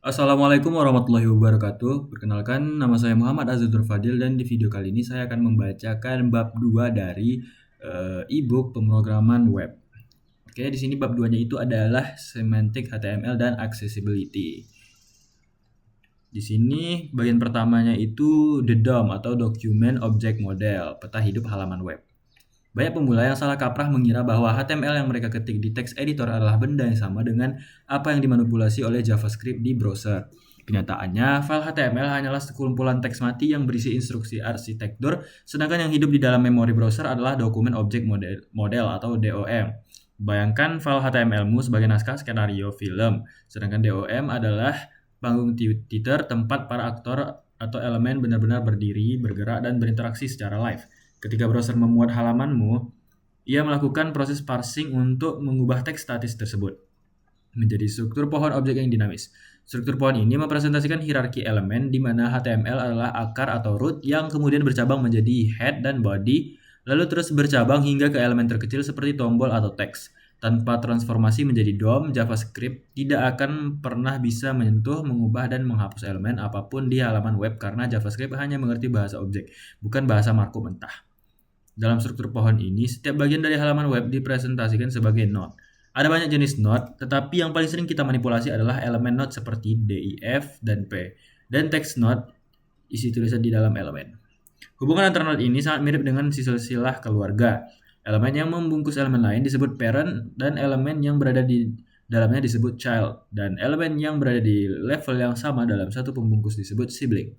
Assalamualaikum warahmatullahi wabarakatuh. Perkenalkan, nama saya Muhammad Azizur Fadil dan di video kali ini saya akan membacakan bab 2 dari e-book pemrograman web. Oke, di sini bab 2-nya itu adalah semantic HTML dan accessibility. Di sini bagian pertamanya itu the DOM atau Document Object Model, peta hidup halaman web. Banyak pemula yang salah kaprah mengira bahwa HTML yang mereka ketik di text editor adalah benda yang sama dengan apa yang dimanipulasi oleh JavaScript di browser. Kenyataannya, file HTML hanyalah sekumpulan teks mati yang berisi instruksi arsitektur, sedangkan yang hidup di dalam memori browser adalah dokumen objek model atau DOM. Bayangkan file HTML-mu sebagai naskah skenario film, sedangkan DOM adalah panggung teater tempat para aktor atau elemen benar-benar berdiri, bergerak, dan berinteraksi secara live. Ketika browser memuat halamanmu, ia melakukan proses parsing untuk mengubah teks statis tersebut menjadi struktur pohon objek yang dinamis. Struktur pohon ini mempresentasikan hierarki elemen di mana HTML adalah akar atau root yang kemudian bercabang menjadi head dan body, lalu terus bercabang hingga ke elemen terkecil seperti tombol atau teks. Tanpa transformasi menjadi DOM, JavaScript tidak akan pernah bisa menyentuh, mengubah, dan menghapus elemen apapun di halaman web karena JavaScript hanya mengerti bahasa objek, bukan bahasa markup mentah. Dalam struktur pohon ini, setiap bagian dari halaman web dipresentasikan sebagai node. Ada banyak jenis node, tetapi yang paling sering kita manipulasi adalah elemen node seperti D, I, F, dan P, dan text node isi tulisan di dalam elemen. Hubungan antara node ini sangat mirip dengan silsilah keluarga. Elemen yang membungkus elemen lain disebut parent, dan elemen yang berada di dalamnya disebut child, dan elemen yang berada di level yang sama dalam satu pembungkus disebut sibling.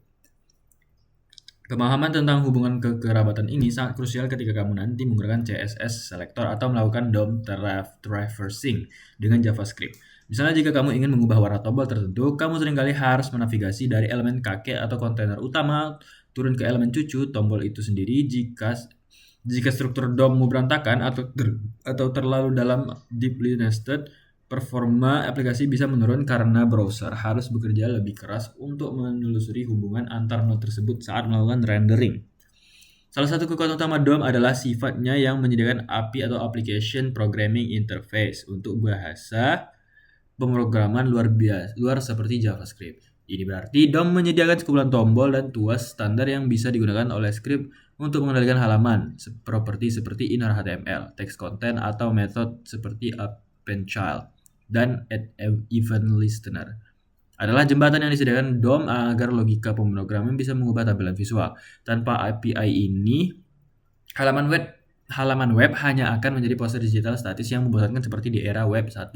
Pemahaman tentang hubungan kekerabatan ini sangat krusial ketika kamu nanti menggunakan CSS selector atau melakukan DOM traversing dengan JavaScript. Misalnya jika kamu ingin mengubah warna tombol tertentu, kamu seringkali harus menavigasi dari elemen kakek atau kontainer utama turun ke elemen cucu tombol itu sendiri jika struktur DOM-mu berantakan atau terlalu dalam deeply nested. Performa aplikasi bisa menurun karena browser harus bekerja lebih keras untuk menelusuri hubungan antar node tersebut saat melakukan rendering. Salah satu kekuatan utama DOM adalah sifatnya yang menyediakan API atau Application Programming Interface untuk bahasa pemrograman luar seperti JavaScript. Ini berarti DOM menyediakan sekumpulan tombol dan tuas standar yang bisa digunakan oleh script untuk mengendalikan halaman, properti seperti inner HTML, text content, atau method seperti append child dan add event listener. Adalah jembatan yang disediakan DOM agar logika pemrograman bisa mengubah tampilan visual. Tanpa API ini, halaman web hanya akan menjadi poster digital statis yang membosankan seperti di era web 1.0.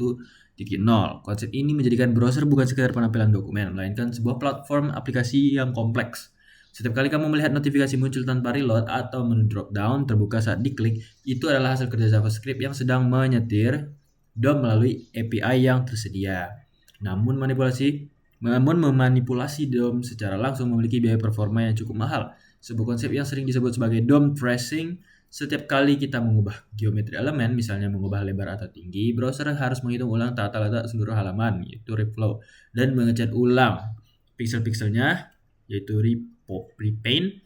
Konsep ini menjadikan browser bukan sekedar penampilan dokumen, melainkan sebuah platform aplikasi yang kompleks. Setiap kali kamu melihat notifikasi muncul tanpa reload atau menu drop down terbuka saat diklik, itu adalah hasil kerja JavaScript yang sedang menyetir DOM melalui API yang tersedia. Namun memanipulasi DOM secara langsung memiliki biaya performa yang cukup mahal. Sebuah konsep yang sering disebut sebagai DOM tracing. Setiap kali kita mengubah geometri elemen, misalnya mengubah lebar atau tinggi, browser harus menghitung ulang tata letak seluruh halaman, yaitu reflow, dan mengecat ulang pixel-pixelnya, yaitu repaint.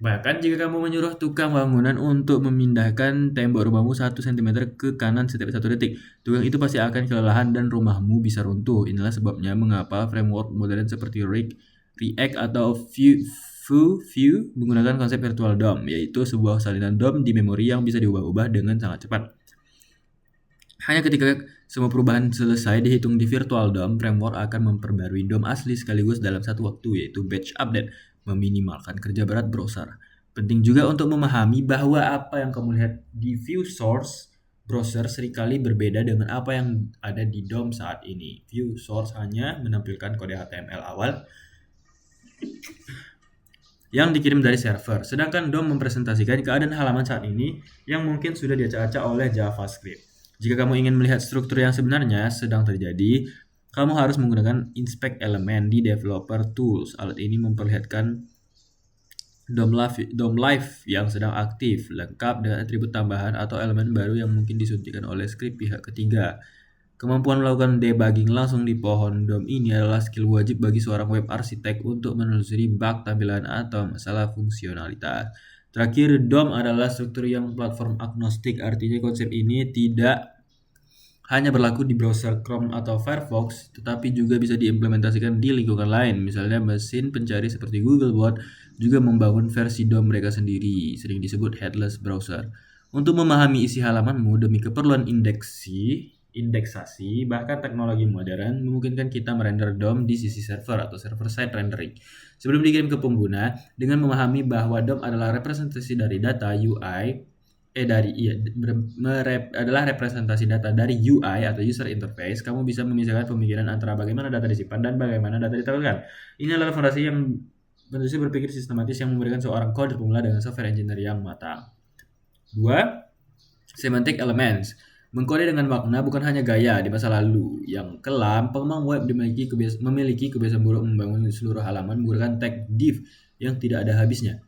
Bahkan jika kamu menyuruh tukang bangunan untuk memindahkan tembok rumahmu 1 cm ke kanan setiap 1 detik, tukang itu pasti akan kelelahan dan rumahmu bisa runtuh. Inilah sebabnya mengapa framework modern seperti React atau Vue menggunakan konsep virtual DOM, yaitu sebuah salinan DOM di memori yang bisa diubah-ubah dengan sangat cepat. Hanya ketika semua perubahan selesai dihitung di virtual DOM, framework akan memperbarui DOM asli sekaligus dalam satu waktu, yaitu batch update, meminimalkan kerja berat browser. Penting juga untuk memahami bahwa apa yang kamu lihat di view source browser seringkali berbeda dengan apa yang ada di DOM saat ini. View source hanya menampilkan kode HTML awal yang dikirim dari server, sedangkan DOM mempresentasikan keadaan halaman saat ini yang mungkin sudah diacak-acak oleh JavaScript. Jika kamu ingin melihat struktur yang sebenarnya sedang terjadi, kamu harus menggunakan inspect element di developer tools. Alat ini memperlihatkan DOM live yang sedang aktif, lengkap dengan atribut tambahan atau elemen baru yang mungkin disuntikan oleh script pihak ketiga. Kemampuan melakukan debugging langsung di pohon DOM ini adalah skill wajib bagi seorang web arsitek untuk menelusuri bug tampilan atau masalah fungsionalitas. Terakhir, DOM adalah struktur yang platform agnostik, artinya konsep ini tidak hanya berlaku di browser Chrome atau Firefox, tetapi juga bisa diimplementasikan di lingkungan lain. Misalnya mesin pencari seperti Googlebot juga membangun versi DOM mereka sendiri, sering disebut headless browser. Untuk memahami isi halamanmu demi keperluan indeksasi, bahkan teknologi modern memungkinkan kita merender DOM di sisi server atau server-side rendering. Sebelum dikirim ke pengguna, dengan memahami bahwa DOM adalah representasi dari data UI, adalah representasi data dari UI atau user interface, kamu bisa memisahkan pemikiran antara bagaimana data disimpan dan bagaimana data ditampilkan. Ini adalah fondasi berpikir sistematis yang memberikan seorang coder pemula dengan software engineer yang matang. 2. Semantic elements. Mengkode dengan makna bukan hanya gaya di masa lalu. Yang kelam, pengembang web memiliki kebiasaan buruk membangun seluruh halaman menggunakan tag div yang tidak ada habisnya.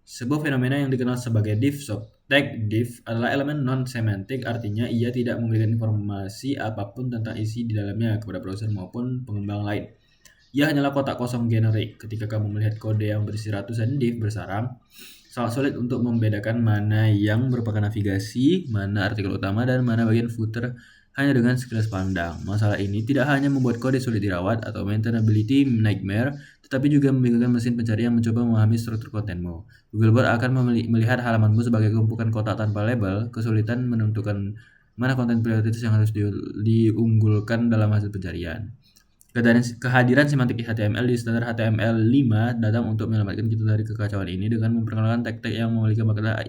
Sebuah fenomena yang dikenal sebagai div swap. Tag div adalah elemen non-semantik, artinya ia tidak memberikan informasi apapun tentang isi di dalamnya kepada browser maupun pengembang lain. Ia hanyalah kotak kosong generik. Ketika kamu melihat kode yang berisi ratusan div bersarang, sangat sulit untuk membedakan mana yang merupakan navigasi, mana artikel utama, dan mana bagian footer hanya dengan sekilas pandang. Masalah ini tidak hanya membuat kode sulit dirawat atau maintainability nightmare, tetapi juga membingungkan mesin pencari yang mencoba memahami struktur kontenmu. Googlebot akan melihat halamanmu sebagai tumpukan kotak tanpa label, kesulitan menentukan mana konten prioritas yang harus diunggulkan dalam hasil pencarian. Kehadiran semantik HTML di standar HTML5 datang untuk menyelamatkan kita dari kekacauan ini dengan memperkenalkan tag-tag yang memiliki makna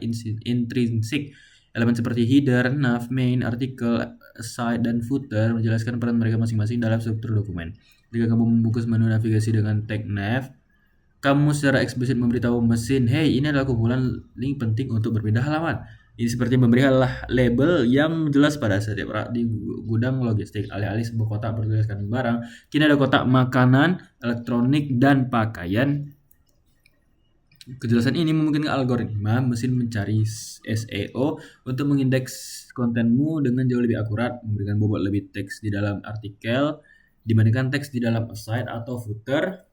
intrinsik. Elemen seperti header, nav, main, artikel, aside, dan footer menjelaskan peran mereka masing-masing dalam struktur dokumen. Jika kamu membungkus menu navigasi dengan tag nav, kamu secara eksplisit memberitahu mesin, "Hey, ini adalah kumpulan link penting untuk berpindah halaman." Ini seperti memberi label yang jelas pada setiap rak di gudang logistik. Alih-alih sebuah kotak bertuliskan barang, kini ada kotak makanan, elektronik, dan pakaian. Kejelasan ini memungkinkan algoritma mesin mencari SEO untuk mengindeks kontenmu dengan jauh lebih akurat, memberikan bobot lebih teks di dalam artikel dibandingkan teks di dalam aside atau footer.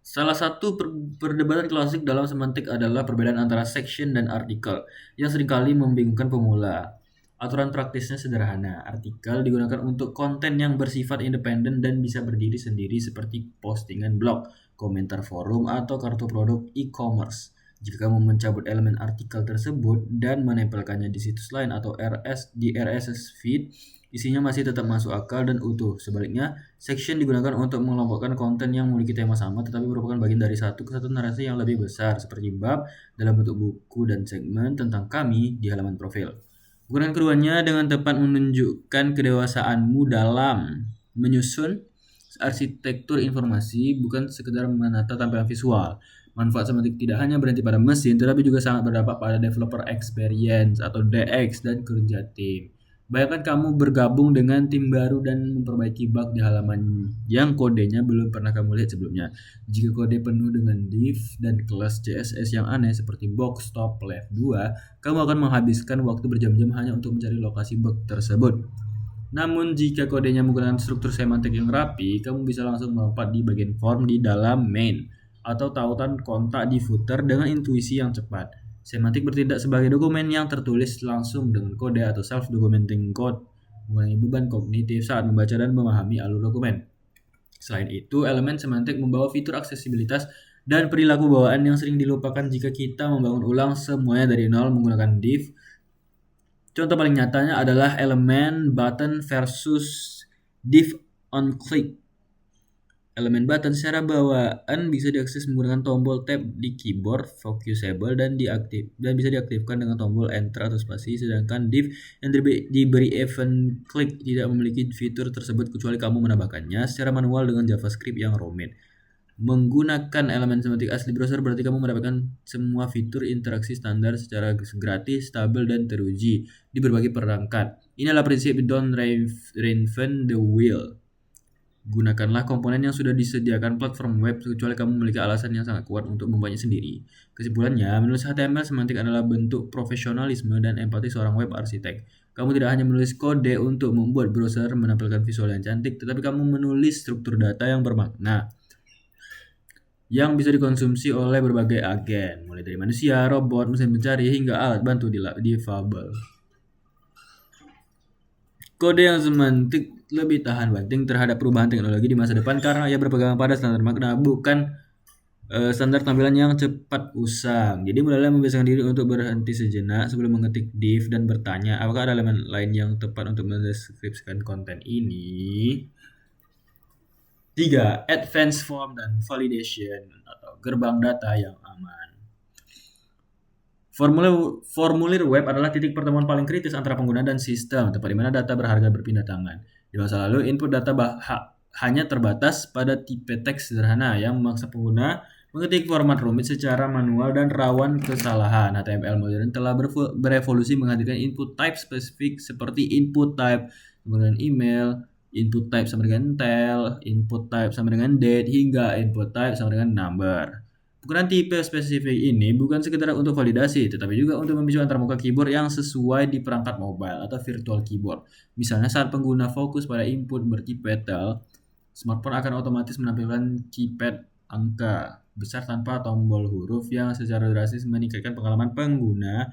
Salah satu perdebatan klasik dalam semantik adalah perbedaan antara section dan artikel, yang seringkali membingungkan pemula. Aturan praktisnya sederhana. Artikel digunakan untuk konten yang bersifat independen dan bisa berdiri sendiri seperti postingan blog, komentar forum, atau kartu produk e-commerce. Jika kamu mencabut elemen artikel tersebut dan menempelkannya di situs lain atau di RSS feed, isinya masih tetap masuk akal dan utuh. Sebaliknya, section digunakan untuk mengelompokkan konten yang memiliki tema sama tetapi merupakan bagian dari satu kesatuan narasi yang lebih besar, seperti bab dalam bentuk buku dan segmen tentang kami di halaman profil. Penggunaan keduanya dengan tepat menunjukkan kedewasaanmu dalam menyusun arsitektur informasi, bukan sekedar menata tampilan visual. Manfaat semantik tidak hanya berhenti pada mesin, tetapi juga sangat berdampak pada developer experience atau DX dan kerja tim. Bayangkan kamu bergabung dengan tim baru dan memperbaiki bug di halaman yang kodenya belum pernah kamu lihat sebelumnya. Jika kode penuh dengan div dan kelas CSS yang aneh seperti box top left 2, kamu akan menghabiskan waktu berjam-jam hanya untuk mencari lokasi bug tersebut. Namun jika kodenya menggunakan struktur semantik yang rapi, kamu bisa langsung melompat di bagian form di dalam main atau tautan kontak di footer dengan intuisi yang cepat. Semantik bertindak sebagai dokumen yang tertulis langsung dengan kode atau self-documenting code, mengurangi beban kognitif saat membaca dan memahami alur dokumen. Selain itu, elemen semantik membawa fitur aksesibilitas dan perilaku bawaan yang sering dilupakan jika kita membangun ulang semuanya dari nol menggunakan div. Contoh paling nyatanya adalah elemen button versus div on click. Elemen button secara bawaan bisa diakses menggunakan tombol tab di keyboard focusable dan bisa diaktifkan dengan tombol enter atau spasi, sedangkan div yang diberi event click tidak memiliki fitur tersebut kecuali kamu menambahkannya secara manual dengan JavaScript yang rumit. Menggunakan elemen semantik asli browser berarti kamu mendapatkan semua fitur interaksi standar secara gratis, stabil, dan teruji di berbagai perangkat. Ini adalah prinsip don't reinvent the wheel. Gunakanlah komponen yang sudah disediakan platform web kecuali kamu memiliki alasan yang sangat kuat untuk membuatnya sendiri. Kesimpulannya, menulis HTML semantik adalah bentuk profesionalisme dan empati seorang web arsitek. Kamu tidak hanya menulis kode untuk membuat browser menampilkan visual yang cantik, tetapi kamu menulis struktur data yang bermakna yang bisa dikonsumsi oleh berbagai agen, mulai dari manusia, robot, mesin pencari, hingga alat bantu difabel. Kode yang semantik lebih tahan banting terhadap perubahan teknologi di masa depan karena ia berpegang pada standar makna, bukan standar tampilan yang cepat usang. Jadi mulailah membiasakan diri untuk berhenti sejenak sebelum mengetik div dan bertanya, apakah ada elemen lain yang tepat untuk mendeskripsikan konten ini? 3. Advanced Form dan Validation atau gerbang data yang aman. Formulir web adalah titik pertemuan paling kritis antara pengguna dan sistem, tempat di mana data berharga berpindah tangan. Di masa lalu, input data hanya terbatas pada tipe teks sederhana yang memaksa pengguna mengetik format rumit secara manual dan rawan kesalahan. HTML modern telah berevolusi menghadirkan input type spesifik seperti input type kemudian email, input type sama dengan tel, input type sama dengan date, hingga input type sama dengan number. Penggunaan tipe spesifik ini bukan sekedar untuk validasi, tetapi juga untuk memicu antarmuka keyboard yang sesuai di perangkat mobile atau virtual keyboard. Misalnya saat pengguna fokus pada input bertipe tel, smartphone akan otomatis menampilkan keypad angka besar tanpa tombol huruf yang secara drastis meningkatkan pengalaman pengguna,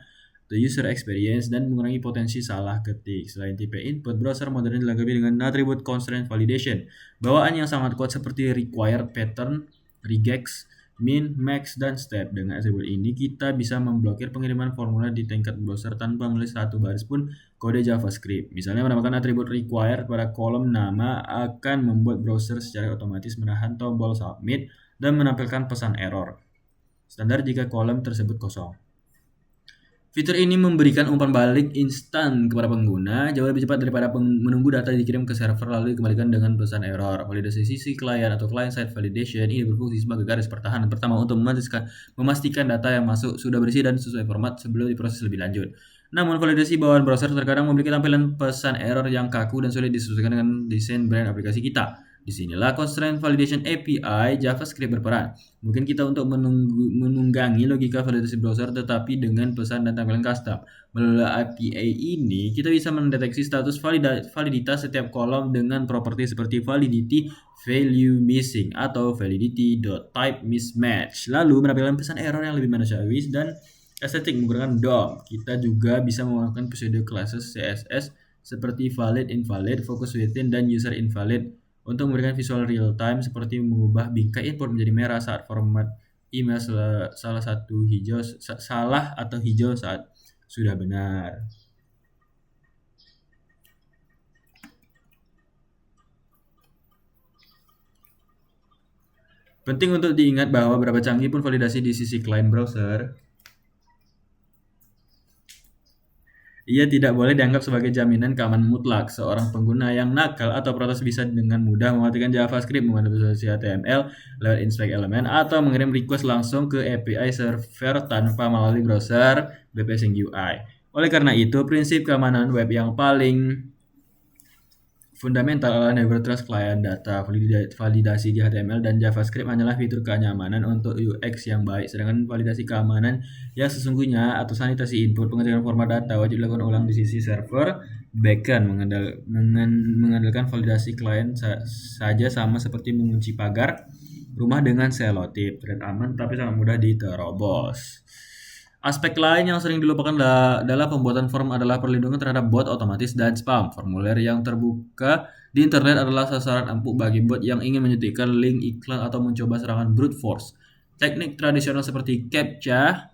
the user experience, dan mengurangi potensi salah ketik. Selain tipe input, browser modern dilengkapi dengan atribut constraint validation. Bawaan yang sangat kuat seperti required pattern, regex, min, max, dan step. Dengan atribut ini, kita bisa memblokir pengiriman formulir di tingkat browser tanpa menulis satu baris pun kode JavaScript. Misalnya, menambahkan atribut required pada kolom nama akan membuat browser secara otomatis menahan tombol submit dan menampilkan pesan error standar jika kolom tersebut kosong. Fitur ini memberikan umpan balik instan kepada pengguna, jauh lebih cepat daripada menunggu data dikirim ke server lalu dikembalikan dengan pesan error. Validasi sisi klien atau client-side validation ini berfungsi sebagai garis pertahanan pertama untuk memastikan data yang masuk sudah bersih dan sesuai format sebelum diproses lebih lanjut. Namun, validasi bawaan browser terkadang memiliki tampilan pesan error yang kaku dan sulit disesuaikan dengan desain brand aplikasi kita. Disinilah Constraint Validation API JavaScript berperan. Mungkin kita untuk menunggangi logika validasi browser tetapi dengan pesan dan tampilan custom. Melalui API ini, kita bisa mendeteksi status validitas setiap kolom dengan properti seperti validity value missing atau validity.type mismatch. Lalu menampilkan pesan error yang lebih manusiawi dan estetik menggunakan DOM. Kita juga bisa menggunakan pseudo classes CSS seperti valid, invalid, focus within, dan user invalid untuk memberikan visual real time seperti mengubah bingkai input menjadi merah saat format email salah atau hijau saat sudah benar. Penting untuk diingat bahwa berapa canggih pun validasi di sisi klien browser, ia tidak boleh dianggap sebagai jaminan keamanan mutlak. Seorang pengguna yang nakal atau protes bisa dengan mudah mematikan JavaScript, memanipulasi HTML lewat inspect elemen, atau mengirim request langsung ke API server tanpa melalui browser BPSing UI. Oleh karena itu, prinsip keamanan web yang paling fundamental adalah Never Trust Client Data. Validasi di HTML dan JavaScript hanyalah fitur kenyamanan untuk UX yang baik, sedangkan validasi keamanan yang sesungguhnya atau sanitasi input pengecekan format data wajib dilakukan ulang di sisi server backend. Mengandalkan validasi klien saja sama seperti mengunci pagar rumah dengan selotip. Thread aman tapi sangat mudah diterobos. Aspek lain yang sering dilupakan dalam pembuatan form adalah perlindungan terhadap bot otomatis dan spam. Formulir yang terbuka di internet adalah sasaran empuk bagi bot yang ingin menyuntikkan link iklan atau mencoba serangan brute force. Teknik tradisional seperti CAPTCHA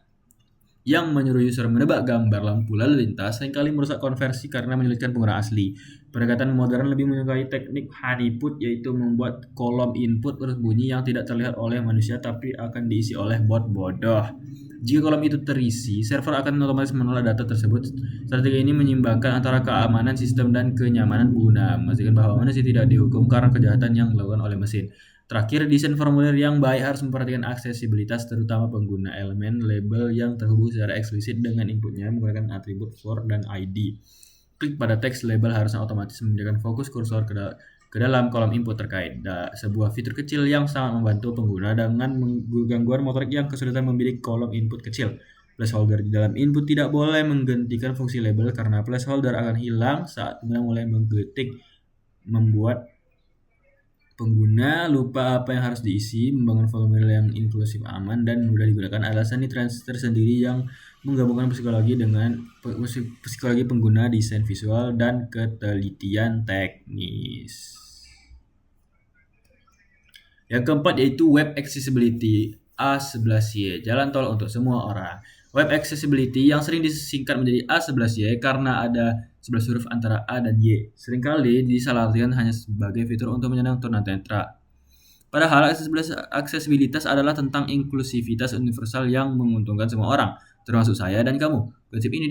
yang menyuruh user menebak gambar lampu lalu lintas seringkali merusak konversi karena menyulitkan pengguna asli. Pendekatan modern lebih menyukai teknik honeypot, yaitu membuat kolom input berbunyi yang tidak terlihat oleh manusia tapi akan diisi oleh bot bodoh. Jika kolom itu terisi, server akan otomatis menolak data tersebut. Strategi ini menyimbangkan antara keamanan sistem dan kenyamanan pengguna, memastikan bahwa manusia tidak dihukum karena kejahatan yang dilakukan oleh mesin. Terakhir, desain formulir yang baik harus memperhatikan aksesibilitas, terutama pengguna elemen label yang terhubung secara eksplisit dengan inputnya menggunakan atribut for dan ID. Klik pada teks label harusnya otomatis memindahkan fokus kursor ke dalam kolom input terkait. Sebuah fitur kecil yang sangat membantu pengguna dengan gangguan motorik yang kesulitan membidik kolom input kecil. Placeholder di dalam input tidak boleh menggantikan fungsi label karena placeholder akan hilang saat pengguna mulai mengketik, membuat pengguna lupa apa yang harus diisi. Membangun formulir yang inklusif, aman, dan mudah digunakan adalah seni tersendiri yang menggabungkan psikologi pengguna, desain visual, dan ketelitian teknis. Yang keempat yaitu Web Accessibility A11Y, jalan tol untuk semua orang. Web Accessibility yang sering disingkat menjadi A11Y karena ada 11 huruf antara A dan Y. Seringkali disalahartikan hanya sebagai fitur untuk menyenang tunanetra. Padahal aksesibilitas adalah tentang inklusivitas universal yang menguntungkan semua orang, termasuk saya dan kamu. Prinsip ini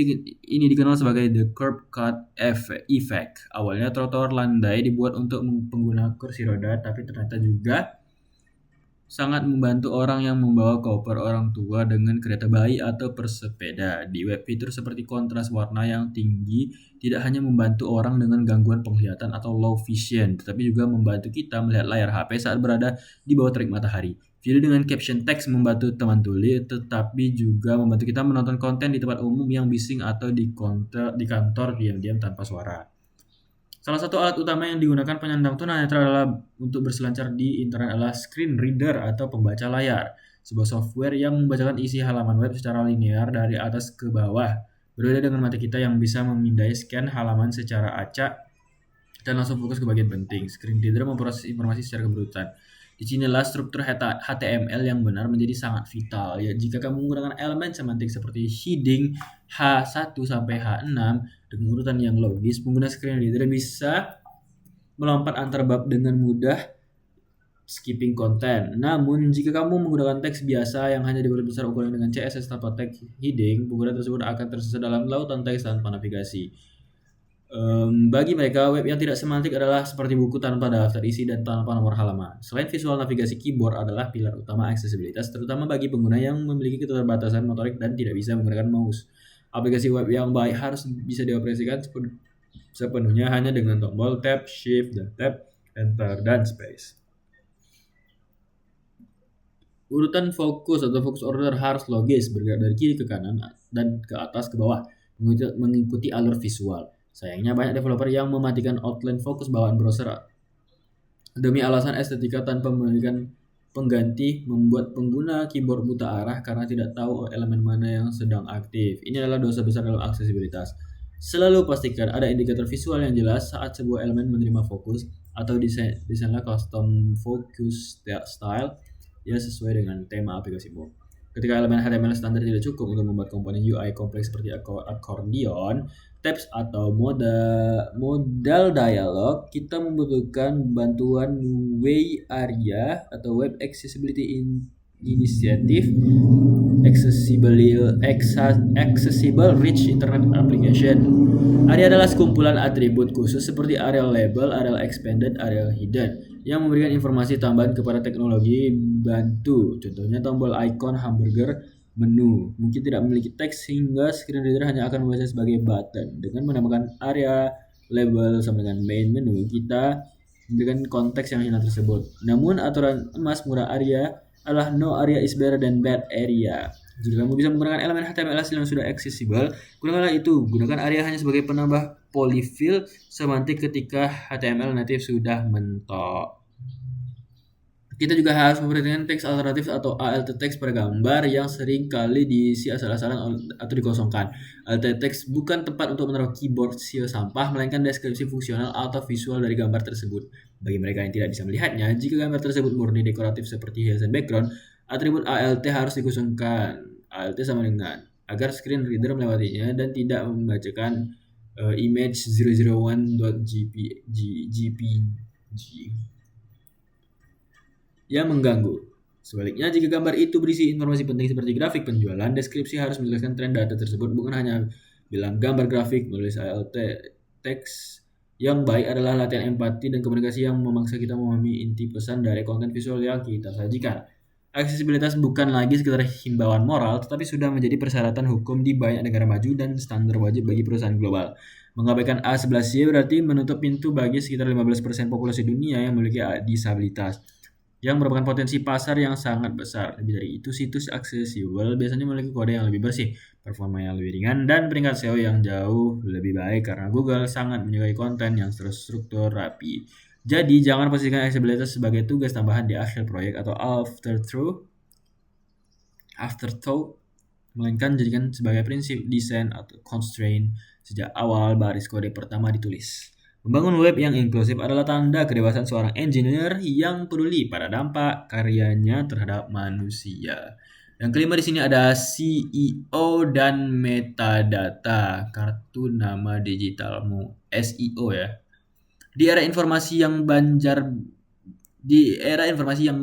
dikenal sebagai the curb cut effect. Awalnya trotoar landai dibuat untuk pengguna kursi roda, tapi ternyata juga sangat membantu orang yang membawa koper, orang tua dengan kereta bayi atau bersepeda. Di web, fitur seperti kontras warna yang tinggi tidak hanya membantu orang dengan gangguan penglihatan atau low vision, tetapi juga membantu kita melihat layar HP saat berada di bawah terik matahari. Video dengan caption teks membantu teman tuli, tetapi juga membantu kita menonton konten di tempat umum yang bising atau di kantor diam-diam tanpa suara. Salah satu alat utama yang digunakan penyandang tunanetra adalah untuk berselancar di internet adalah screen reader atau pembaca layar, sebuah software yang membacakan isi halaman web secara linear dari atas ke bawah. Berbeda dengan mata kita yang bisa memindai scan halaman secara acak dan langsung fokus ke bagian penting. Screen reader memproses informasi secara keberurutan. Disinilah struktur HTML yang benar menjadi sangat vital. Ya, jika kamu menggunakan elemen semantik seperti heading H1 sampai H6 dengan urutan yang logis, pengguna screen reader bisa melompat antar bab dengan mudah, skipping konten. Namun, jika kamu menggunakan teks biasa yang hanya diperbesar ukuran dengan CSS tanpa teks heading, pengguna tersebut akan tersesat dalam lautan teks tanpa navigasi. Bagi mereka, web yang tidak semantik adalah seperti buku tanpa daftar isi dan tanpa nomor halaman. Selain visual, navigasi keyboard adalah pilar utama aksesibilitas, terutama bagi pengguna yang memiliki keterbatasan motorik dan tidak bisa menggunakan mouse. Aplikasi web yang baik harus bisa dioperasikan sepenuhnya hanya dengan tombol Tab, Shift, dan Tab, Enter, dan Space. Urutan fokus atau focus order harus logis, bergerak dari kiri ke kanan dan ke atas ke bawah, mengikuti alur visual. Sayangnya banyak developer yang mematikan outline fokus bawaan browser demi alasan estetika tanpa memberikan pengganti, membuat pengguna keyboard buta arah karena tidak tahu elemen mana yang sedang aktif. Ini adalah dosa besar dalam aksesibilitas. Selalu pastikan ada indikator visual yang jelas saat sebuah elemen menerima fokus atau desainlah custom focus style yang sesuai dengan tema aplikasimu. Ketika elemen HTML standar tidak cukup untuk membuat komponen UI kompleks seperti accordion, tabs atau modal dialog, kita membutuhkan bantuan WAI ARIA atau Web Accessibility Initiative Accessible Rich Internet Application. ARIA adalah sekumpulan atribut khusus seperti area label, area expanded, area hidden yang memberikan informasi tambahan kepada teknologi bantu. Contohnya tombol icon hamburger menu mungkin tidak memiliki teks sehingga screen reader hanya akan membaca sebagai button. Dengan menambahkan area label sama dengan main menu, kita memberikan konteks yang hilang tersebut. Namun aturan emas murah ARIA adalah no area is better than bad area. Jika kamu bisa menggunakan elemen HTML yang sudah aksesibel, gunakanlah itu. Gunakan ARIA hanya sebagai penambah polyfill semantik ketika HTML native sudah mentok. Kita juga harus memperhatikan teks alternatif atau alt text pada gambar yang sering kali diisi asal-asalan atau dikosongkan. Alt text bukan tempat untuk menaruh keyboard seal sampah, melainkan deskripsi fungsional atau visual dari gambar tersebut. Bagi mereka yang tidak bisa melihatnya, jika gambar tersebut murni dekoratif seperti hiasan background, atribut alt harus dikosongkan. Alt sama dengan agar screen reader melewatinya dan tidak membacakan image 001.jpg yang mengganggu. Sebaliknya, jika gambar itu berisi informasi penting seperti grafik penjualan, deskripsi harus menjelaskan tren data tersebut, bukan hanya bilang gambar grafik. Menulis alt teks yang baik adalah latihan empati dan komunikasi yang memaksa kita memahami inti pesan dari konten visual yang kita sajikan. Aksesibilitas bukan lagi sekedar himbauan moral, tetapi sudah menjadi persyaratan hukum di banyak negara maju dan standar wajib bagi perusahaan global. Mengabaikan A11Y berarti menutup pintu bagi sekitar 15% populasi dunia yang memiliki disabilitas, yang merupakan potensi pasar yang sangat besar. Lebih dari itu, situs aksesibel biasanya memiliki kode yang lebih bersih, performa yang lebih ringan, dan peringkat SEO yang jauh lebih baik karena Google sangat menyukai konten yang terstruktur rapi. Jadi, jangan posisikan aksesibilitas sebagai tugas tambahan di akhir proyek atau afterthought. melainkan jadikan sebagai prinsip desain atau constraint sejak awal baris kode pertama ditulis. Membangun web yang inklusif adalah tanda kedewasaan seorang engineer yang peduli pada dampak karyanya terhadap manusia. Yang kelima di sini ada CEO dan metadata, kartu nama digitalmu, SEO ya. Di era informasi yang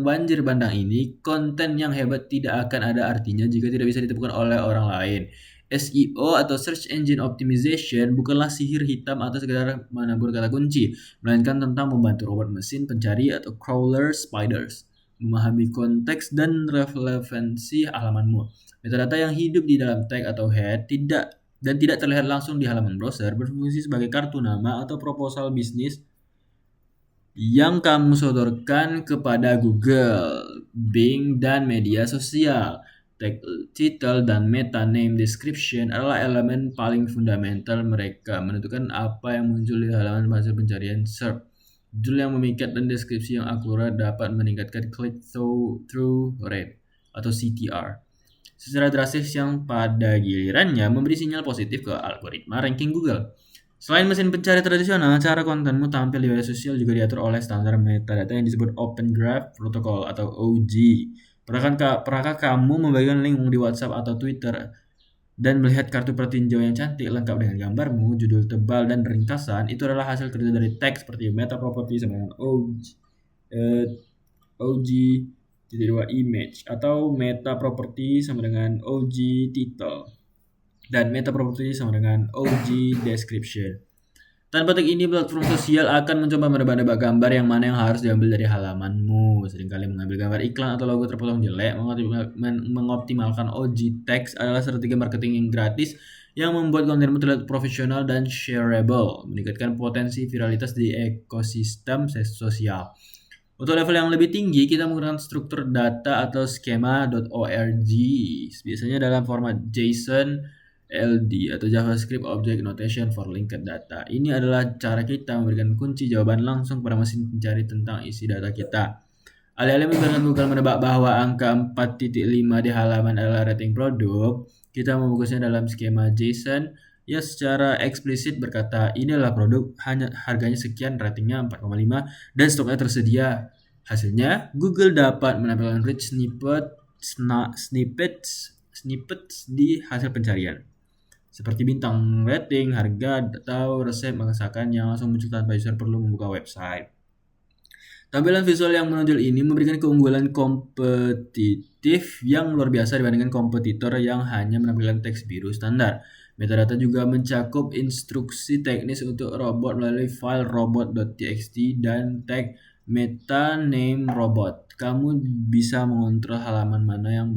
banjir bandang ini, konten yang hebat tidak akan ada artinya jika tidak bisa ditemukan oleh orang lain. SEO atau Search Engine Optimization bukanlah sihir hitam atau sekedar menabur kata kunci, melainkan tentang membantu robot mesin pencari atau crawler spiders memahami konteks dan relevansi halamanmu. Metadata yang hidup di dalam tag atau head tidak terlihat langsung di halaman browser berfungsi sebagai kartu nama atau proposal bisnis yang kamu sodorkan kepada Google, Bing, dan media sosial. Tag, title, dan meta name description adalah elemen paling fundamental mereka menentukan apa yang muncul di halaman hasil pencarian SERP. Judul yang memikat dan deskripsi yang akurat dapat meningkatkan click-through rate atau CTR secara drastis yang pada gilirannya memberi sinyal positif ke algoritma ranking Google. Selain mesin pencari tradisional, cara kontenmu tampil di media sosial juga diatur oleh standar metadata yang disebut Open Graph Protocol atau OG. Pernahkah kamu membagikan link di WhatsApp atau Twitter dan melihat kartu pratinjau yang cantik lengkap dengan gambarmu, judul tebal dan ringkasan? Itu adalah hasil kerja dari teks seperti meta property sama dengan OG image atau meta property sama dengan OG title dan meta property sama dengan OG description. Tanpa tag ini, platform sosial akan mencoba menebak-nebak gambar yang mana yang harus diambil dari halamanmu. Seringkali mengambil gambar iklan atau logo terpotong jelek. Mengoptimalkan OG text adalah strategi marketing yang gratis yang membuat kontenmu terlihat profesional dan shareable, meningkatkan potensi viralitas di ekosistem sosial. Untuk level yang lebih tinggi, kita menggunakan struktur data atau schema.org, biasanya dalam format JSON, LD atau JavaScript Object Notation for Linked Data. Ini adalah cara kita memberikan kunci jawaban langsung pada mesin pencari tentang isi data kita. Alih-alih membiarkan Google menebak bahwa angka 4.5 di halaman adalah rating produk, kita membungkusnya dalam skema JSON yang secara eksplisit berkata, ini adalah produk, hanya harganya sekian, ratingnya 4,5 dan stoknya tersedia. Hasilnya, Google dapat menampilkan rich snippets di hasil pencarian, seperti bintang, rating, harga, atau resep masakan yang langsung muncul tanpa user perlu membuka website. Tampilan visual yang menonjol ini memberikan keunggulan kompetitif yang luar biasa dibandingkan kompetitor yang hanya menampilkan teks biru standar. Metadata juga mencakup instruksi teknis untuk robot melalui file robot.txt dan tag meta name robot. Kamu bisa mengontrol halaman mana yang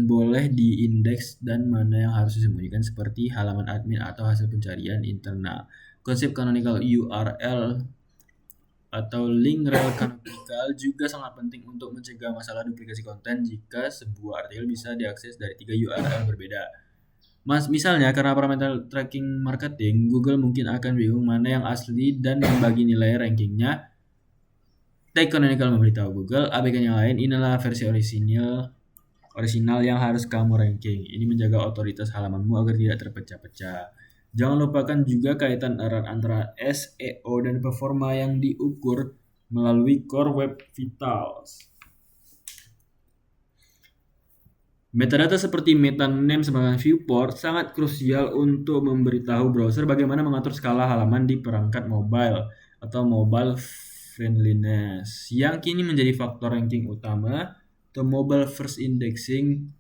boleh diindeks dan mana yang harus disembunyikan, seperti halaman admin atau hasil pencarian internal. Konsep canonical URL atau link rel canonical juga sangat penting untuk mencegah masalah duplikasi konten jika sebuah artikel bisa diakses dari 3 URL berbeda. Misalnya, karena parameter tracking marketing, Google mungkin akan bingung mana yang asli dan membagi nilai rankingnya. Tag canonical memberitahu Google, abaikan yang lain, inilah versi original yang harus kamu ranking. Ini menjaga otoritas halamanmu agar tidak terpecah-pecah. Jangan lupakan juga kaitan erat antara SEO dan performa yang diukur melalui Core Web Vitals. Metadata seperti meta name sebagai viewport sangat krusial untuk memberitahu browser bagaimana mengatur skala halaman di perangkat mobile atau mobile friendliness, yang kini menjadi faktor ranking utama atau mobile first indexing.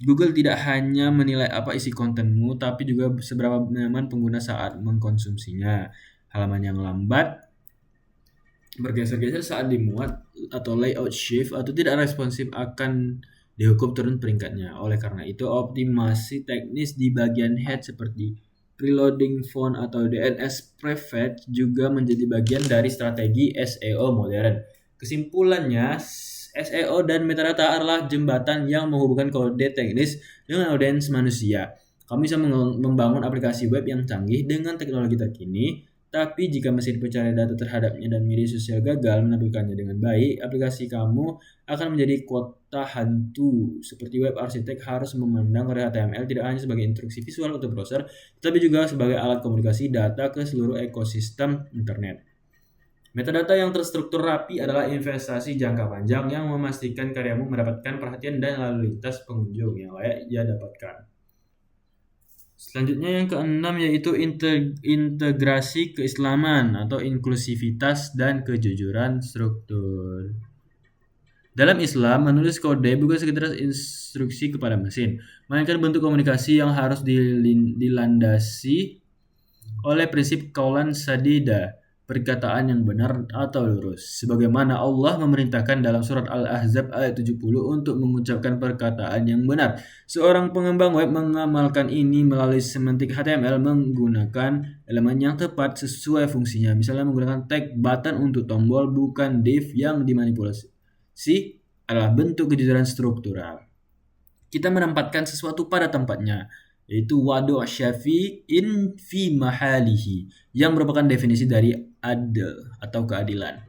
Google tidak hanya menilai apa isi kontenmu, tapi juga seberapa nyaman pengguna saat mengkonsumsinya. Halaman yang lambat, bergeser-geser saat dimuat, atau layout shift, atau tidak responsif akan dihukum turun peringkatnya. Oleh karena itu, optimasi teknis di bagian head seperti preloading font atau DNS prefetch juga menjadi bagian dari strategi SEO modern. Kesimpulannya, SEO dan metadata adalah jembatan yang menghubungkan kode teknis dengan audiens manusia. Kamu bisa membangun aplikasi web yang canggih dengan teknologi terkini, Tapi jika mesin pencari data terhadapnya dan media sosial gagal menampilkannya dengan baik, aplikasi kamu akan menjadi kota hantu. Seperti web arsitek harus memandang HTML tidak hanya sebagai instruksi visual untuk browser, tetapi juga sebagai alat komunikasi data ke seluruh ekosistem internet. Metadata yang terstruktur rapi adalah investasi jangka panjang yang memastikan karyamu mendapatkan perhatian dan lalu lintas pengunjung yang layak ia dapatkan. Selanjutnya yang keenam yaitu integrasi keislaman atau inklusivitas dan kejujuran struktur. Dalam Islam, menulis kode bukan sekedar instruksi kepada mesin, melainkan bentuk komunikasi yang harus dilandasi oleh prinsip qaulan sadida, perkataan yang benar atau lurus. Sebagaimana Allah memerintahkan dalam surat Al-Ahzab ayat 70 untuk mengucapkan perkataan yang benar. Seorang pengembang web mengamalkan ini melalui semantik HTML menggunakan elemen yang tepat sesuai fungsinya. Misalnya menggunakan tag button untuk tombol, bukan div yang dimanipulasi. Adalah bentuk kejujuran struktural. Kita menempatkan sesuatu pada tempatnya, yaitu wadu' syafi'in fi mahalihi, yang merupakan definisi dari adil atau keadilan.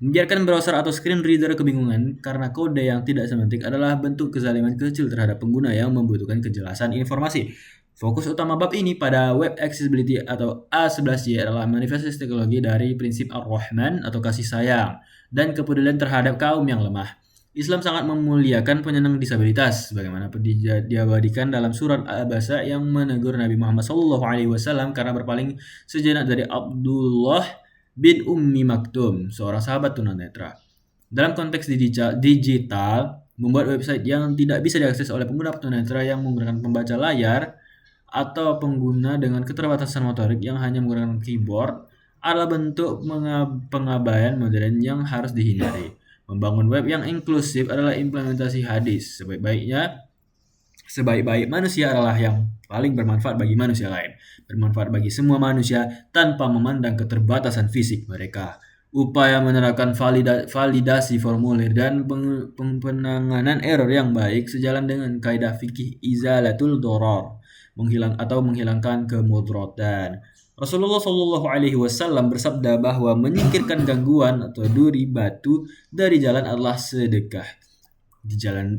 Membiarkan browser atau screen reader kebingungan karena kode yang tidak semantik adalah bentuk kezaliman kecil terhadap pengguna yang membutuhkan kejelasan informasi. Fokus utama bab ini pada web accessibility atau A11Y adalah manifestasi teknologi dari prinsip Ar-Rahman atau kasih sayang dan kepedulian terhadap kaum yang lemah. Islam sangat memuliakan penyandang disabilitas, sebagaimana diabadikan dalam surat Al-Basa yang menegur Nabi Muhammad SAW karena berpaling sejenak dari Abdullah bin Ummi Maktum, seorang sahabat tunanetra. Dalam konteks digital, membuat website yang tidak bisa diakses oleh pengguna tunanetra yang menggunakan pembaca layar atau pengguna dengan keterbatasan motorik yang hanya menggunakan keyboard adalah bentuk pengabaian modern yang harus dihindari. Membangun web yang inklusif adalah implementasi hadis. Sebaik-baik manusia adalah yang paling bermanfaat bagi manusia lain. Bermanfaat bagi semua manusia tanpa memandang keterbatasan fisik mereka. Upaya menerapkan validasi formulir dan penanganan error yang baik sejalan dengan kaidah fikih izalatul doror, menghilangkan kemudaratan. Rasulullah Shallallahu Alaihi Wasallam bersabda bahwa menyingkirkan gangguan atau duri batu dari jalan adalah sedekah. Di jalan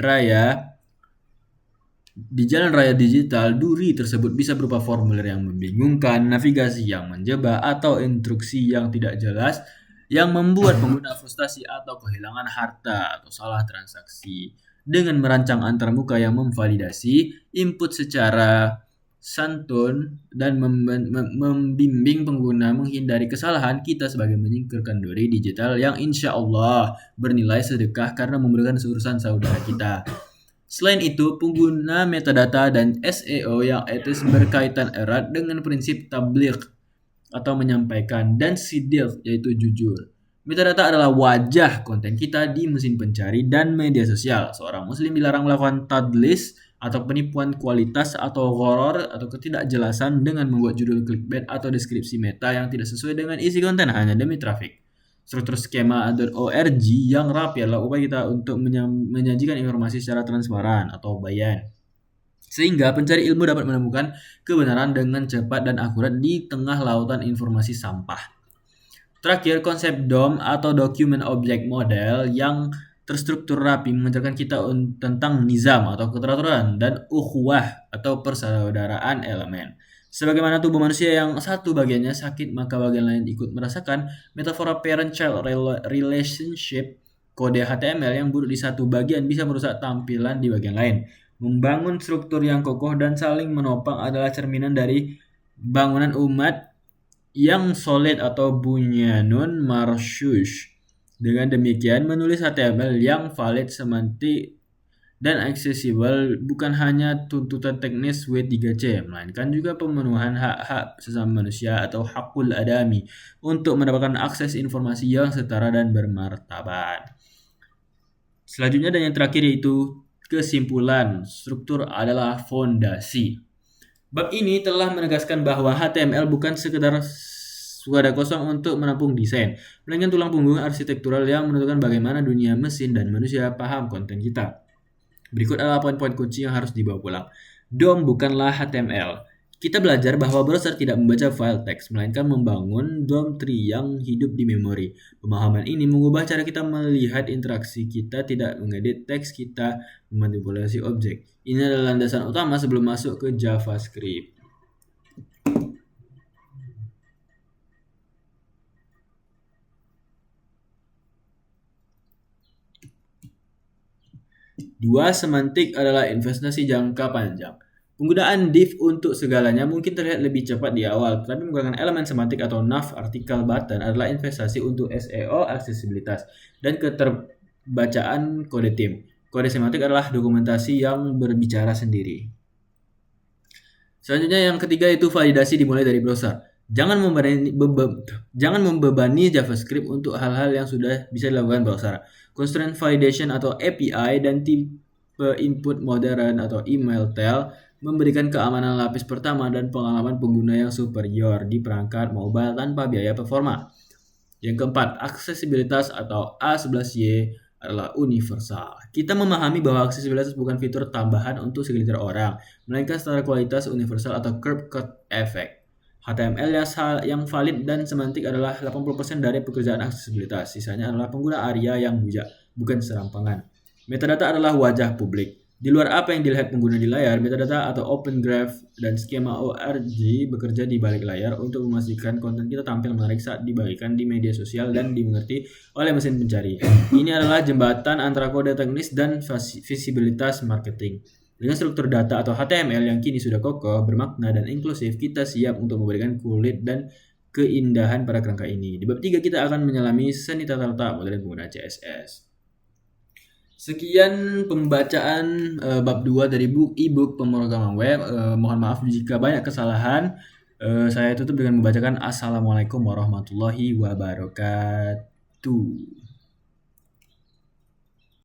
raya digital, duri tersebut bisa berupa formulir yang membingungkan, navigasi yang menjebak, atau instruksi yang tidak jelas yang membuat pengguna frustasi atau kehilangan harta atau salah transaksi. Dengan merancang antarmuka yang memvalidasi input secara santun dan membimbing pengguna menghindari kesalahan, kita sebagai menyingkirkan duri digital yang insya Allah bernilai sedekah karena memberikan urusan saudara kita. Selain itu, pengguna metadata dan SEO yang etis berkaitan erat dengan prinsip tabligh atau menyampaikan dan sidq yaitu jujur. Metadata adalah wajah konten kita di mesin pencari dan media sosial. Seorang muslim dilarang melakukan tadlis atau penipuan kualitas atau gharar atau ketidakjelasan dengan membuat judul clickbait atau deskripsi meta yang tidak sesuai dengan isi konten hanya demi traffic. Struktur skema.org yang rapi adalah upaya kita untuk menyajikan informasi secara transparan atau bayan, sehingga pencari ilmu dapat menemukan kebenaran dengan cepat dan akurat di tengah lautan informasi sampah. Terakhir, konsep DOM atau Document Object Model yang terstruktur rapi mengajarkan kita tentang nizam atau keteraturan dan ukhuwah atau persaudaraan elemen. Sebagaimana tubuh manusia yang satu bagiannya sakit maka bagian lain ikut merasakan, metafora parent-child relationship kode HTML yang buruk di satu bagian bisa merusak tampilan di bagian lain. Membangun struktur yang kokoh dan saling menopang adalah cerminan dari bangunan umat yang solid atau bunyanun marsyush. Dengan demikian, menulis HTML yang valid, semantik, dan aksesibel bukan hanya tuntutan teknis W3C, melainkan juga pemenuhan hak-hak sesama manusia atau hakul adami untuk mendapatkan akses informasi yang setara dan bermartabat. Selanjutnya dan yang terakhir yaitu kesimpulan, struktur adalah fondasi. Bab ini telah menegaskan bahwa HTML bukan sekedar wadah kosong untuk menampung desain, melainkan tulang punggung arsitektural yang menentukan bagaimana dunia mesin dan manusia paham konten kita. Berikut adalah poin-poin kunci yang harus dibawa pulang. DOM bukanlah HTML. Kita belajar bahwa browser tidak membaca file teks, melainkan membangun DOM tree yang hidup di memori. Pemahaman ini mengubah cara kita melihat interaksi. Kita tidak mengedit teks, kita memanipulasi objek. Ini adalah landasan utama sebelum masuk ke JavaScript. Dua, semantik adalah investasi jangka panjang. Penggunaan div untuk segalanya mungkin terlihat lebih cepat di awal, tetapi menggunakan elemen semantik atau nav artikel button adalah investasi untuk SEO, aksesibilitas, dan keterbacaan kode tim. Kode semantik adalah dokumentasi yang berbicara sendiri. Selanjutnya yang ketiga itu validasi dimulai dari browser. Jangan membebani JavaScript untuk hal-hal yang sudah bisa dilakukan browser. Constraint validation atau API dan tipe input modern atau email tail memberikan keamanan lapis pertama dan pengalaman pengguna yang superior di perangkat mobile tanpa biaya performa. Yang keempat, aksesibilitas atau A11Y adalah universal. Kita memahami bahwa aksesibilitas bukan fitur tambahan untuk segelintir orang, melainkan standar kualitas universal atau curve cut effect. HTML yang valid dan semantik adalah 80% dari pekerjaan aksesibilitas. Sisanya adalah pengguna ARIA yang bijak, bukan serampangan. Metadata adalah wajah publik. Di luar apa yang dilihat pengguna di layar, metadata atau open graph dan skema ORG bekerja di balik layar untuk memastikan konten kita tampil menarik saat dibagikan di media sosial dan dimengerti oleh mesin pencari. Ini adalah jembatan antara kode teknis dan visibilitas marketing. Dengan struktur data atau HTML yang kini sudah kokoh, bermakna, dan inklusif, kita siap untuk memberikan kulit dan keindahan pada kerangka ini. Di bab 3 kita akan menyelami seni tata letak modern pengguna CSS. Sekian pembacaan bab 2 dari e-book pemrograman web. Mohon maaf jika banyak kesalahan. Saya tutup dengan membacakan Assalamualaikum warahmatullahi wabarakatuh.